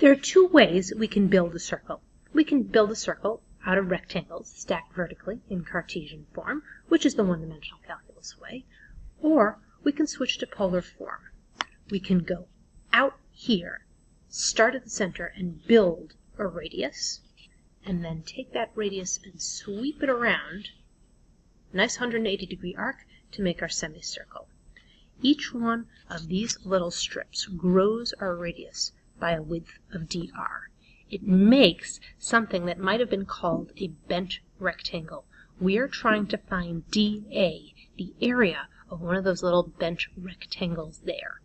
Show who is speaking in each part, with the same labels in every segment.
Speaker 1: There are two ways we can build a circle. We can build a circle out of rectangles stacked vertically in Cartesian form, which is the one-dimensional calculus way, or we can switch to polar form. We can go out here, start at the center, and build a radius, and then take that radius and sweep it around, nice 180-degree arc, to make our semicircle. Each one of these little strips grows our radius by a width of dr. It makes something that might have been called a bent rectangle. We are trying to find dA, the area of one of those little bent rectangles there.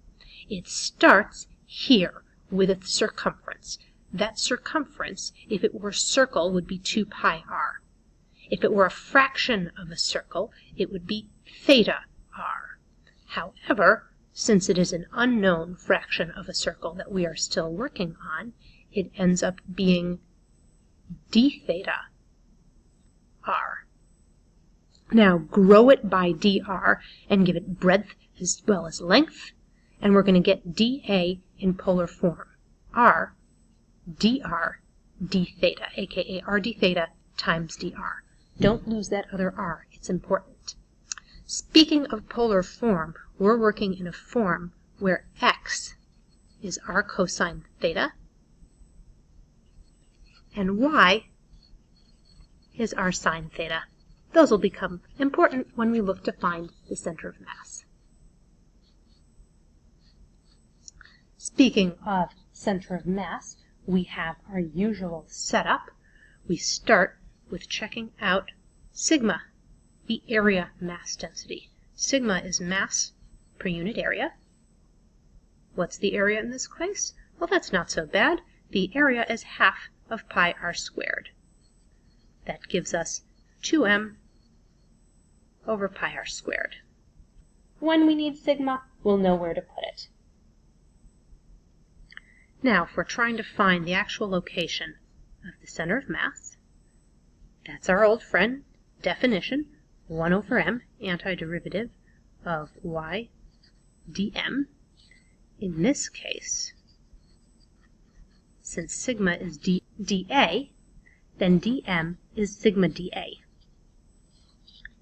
Speaker 1: It starts here with its circumference. That circumference, if it were a circle, would be 2 pi r. If it were a fraction of a circle, it would be theta r. However, since it is an unknown fraction of a circle that we are still working on, it ends up being d theta r. Now grow it by dr and give it breadth as well as length, and we're going to get dA in polar form. R dr d theta, aka r d theta times dr. Don't lose that other r, it's important. Speaking of polar form, we're working in a form where x is r cosine theta and y is r sine theta. Those will become important when we look to find the center of mass. Speaking of center of mass, we have our usual setup. We start with checking out sigma, the area mass density. Sigma is mass per unit area. What's the area in this case? Well, that's not so bad. The area is half of pi r squared. That gives us 2m over pi r squared. When we need sigma, we'll know where to put it. Now, if we're trying to find the actual location of the center of mass, that's our old friend, definition, 1 over m, antiderivative of y dm. In this case, since sigma is dA, then dm is sigma dA.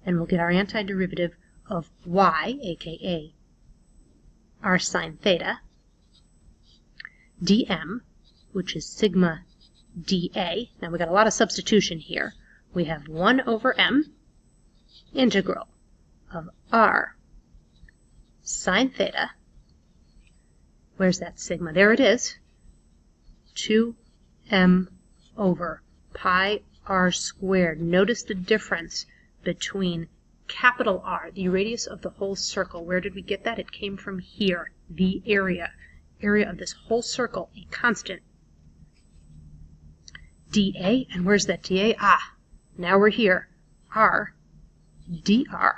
Speaker 1: And we'll get our antiderivative of y, aka r sine theta, dm, which is sigma dA. Now we've got a lot of substitution here. We have 1 over m integral of r sine theta. Where's that sigma? There it is. 2m over pi r squared. Notice the difference between capital R, the radius of the whole circle. Where did we get that? It came from here, the area of this whole circle, a constant. dA, and where's that dA? Ah, now we're here. R dr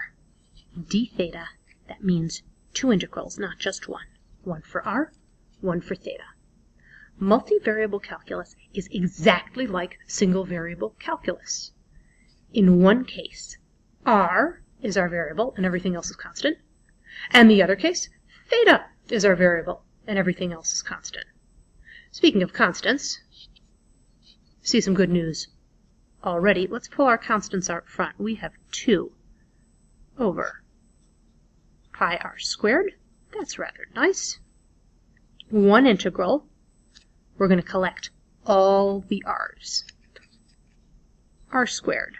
Speaker 1: d theta. That means 2 integrals, not just one. One for r, one for theta. Multivariable calculus is exactly like single variable calculus. In one case, r is our variable and everything else is constant. And the other case, theta is our variable and everything else is constant. Speaking of constants, see some good news already. Let's pull our constants out front. We have 2 over pi r squared. That's rather nice. 1 integral. We're going to collect all the r's. R squared.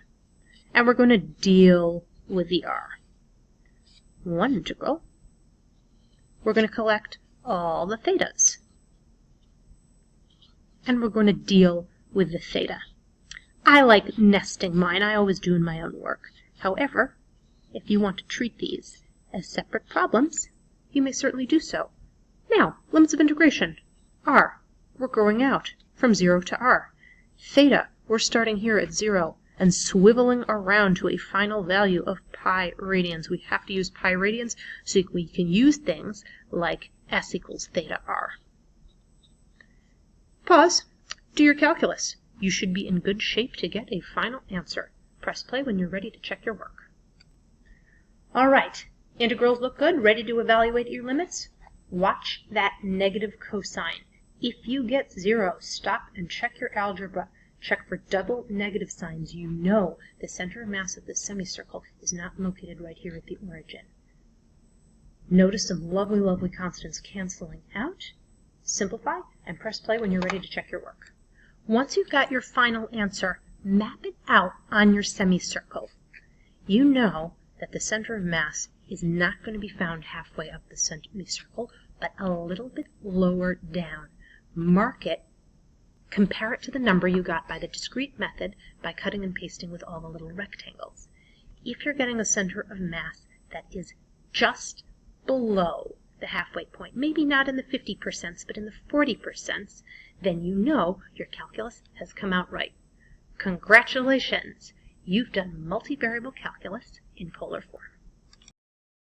Speaker 1: And we're going to deal with the r. 1 integral. We're going to collect all the thetas. And we're going to deal with the theta. I like nesting mine. I always do in my own work. However, if you want to treat these as separate problems, you may certainly do so. Now, limits of integration. R, we're growing out from 0 to r. Theta, we're starting here at 0 and swiveling around to a final value of pi radians. We have to use pi radians so we can use things like s equals theta r. Pause. Do your calculus. You should be in good shape to get a final answer. Press play when you're ready to check your work. All right. Integrals look good. Ready to evaluate your limits? Watch that negative cosine. If you get 0, stop and check your algebra. Check for double negative signs. You know the center of mass of the semicircle is not located right here at the origin. Notice some lovely, lovely constants canceling out. Simplify and press play when you're ready to check your work. Once you've got your final answer, map it out on your semicircle. You know that the center of mass is not going to be found halfway up the semicircle, but a little bit lower down. Mark it, compare it to the number you got by the discrete method by cutting and pasting with all the little rectangles. If you're getting a center of mass that is just below the halfway point, maybe not in the 50%, but in the 40%, then you know your calculus has come out right. Congratulations! You've done multivariable calculus in polar form.